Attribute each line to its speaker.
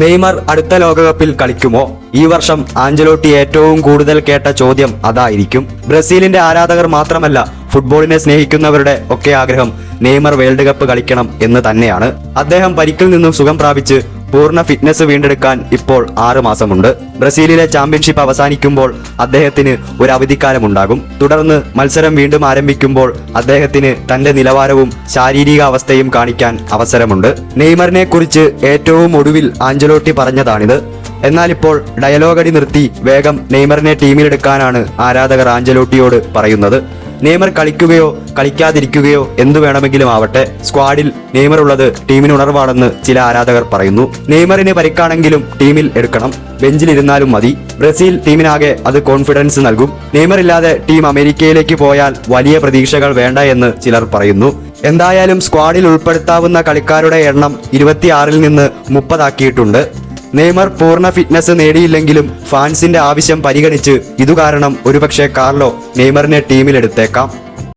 Speaker 1: Neymar അടുത്ത ലോകകപ്പിൽ കളിക്കുമോ? ഈ വർഷം ആഞ്ചലോട്ടി ഏറ്റവും കൂടുതൽ കേട്ട ചോദ്യം അതായിരിക്കും. ബ്രസീലിന്റെ ആരാധകർ മാത്രമല്ല, ഫുട്ബോളിനെ സ്നേഹിക്കുന്നവരുടെ ഒക്കെ ആഗ്രഹം നെയ്മർ വേൾഡ് കപ്പ് കളിക്കണം എന്ന് തന്നെയാണ്. അദ്ദേഹം പരിക്കിൽ നിന്നും സുഖം പ്രാപിച്ച് പൂർണ്ണ ഫിറ്റ്നസ് വീണ്ടെടുക്കാൻ ഇപ്പോൾ 6 മാസമുണ്ട്. ബ്രസീലിലെ ചാമ്പ്യൻഷിപ്പ് അവസാനിക്കുമ്പോൾ അദ്ദേഹത്തിന് ഒരു അവധിക്കാലമുണ്ടാകും. തുടർന്ന് മത്സരം വീണ്ടും ആരംഭിക്കുമ്പോൾ അദ്ദേഹത്തിന് തന്റെ നിലവാരവും ശാരീരിക അവസ്ഥയും കാണിക്കാൻ അവസരമുണ്ട്. നെയ്മറിനെ കുറിച്ച് ഏറ്റവും ഒടുവിൽ ആഞ്ചലോട്ടി പറഞ്ഞതാണിത്. എന്നാൽ ഇപ്പോൾ ഡയലോഗടി നിർത്തി വേഗം നെയ്മറിനെ ടീമിലെടുക്കാനാണ് ആരാധകർ ആഞ്ചലോട്ടിയോട് പറയുന്നത്. നെയ്മർ കളിക്കുകയോ കളിക്കാതിരിക്കുകയോ എന്തു വേണമെങ്കിലും ആവട്ടെ, സ്ക്വാഡിൽ നെയ്മർ ഉള്ളത് ടീമിന് ഉണർവാണെന്ന് ചില ആരാധകർ പറയുന്നു. നെയ്മറിന് പരിക്കാണെങ്കിലും ടീമിൽ എടുക്കണം, ബെഞ്ചിലിരുന്നാലും മതി. ബ്രസീൽ ടീമിനാകെ അത് കോൺഫിഡൻസ് നൽകും. നെയ്മർ ഇല്ലാതെ ടീം അമേരിക്കയിലേക്ക് പോയാൽ വലിയ പ്രതീക്ഷകൾ വേണ്ട എന്ന് ചിലർ പറയുന്നു. എന്തായാലും സ്ക്വാഡിൽ ഉൾപ്പെടുത്താവുന്ന കളിക്കാരുടെ എണ്ണം 26-ൽ നിന്ന് 30 ആക്കിയിട്ടുണ്ട്. നെയ്മർ പൂർണ്ണ ഫിറ്റ്നസ് നേടിയില്ലെങ്കിലും ഫാൻസിന്റെ ആവശ്യം പരിഗണിച്ച് ഇതുകാരണം ഒരുപക്ഷെ കാർലോ നെയ്മറിനെ ടീമിലെടുത്തേക്കാം.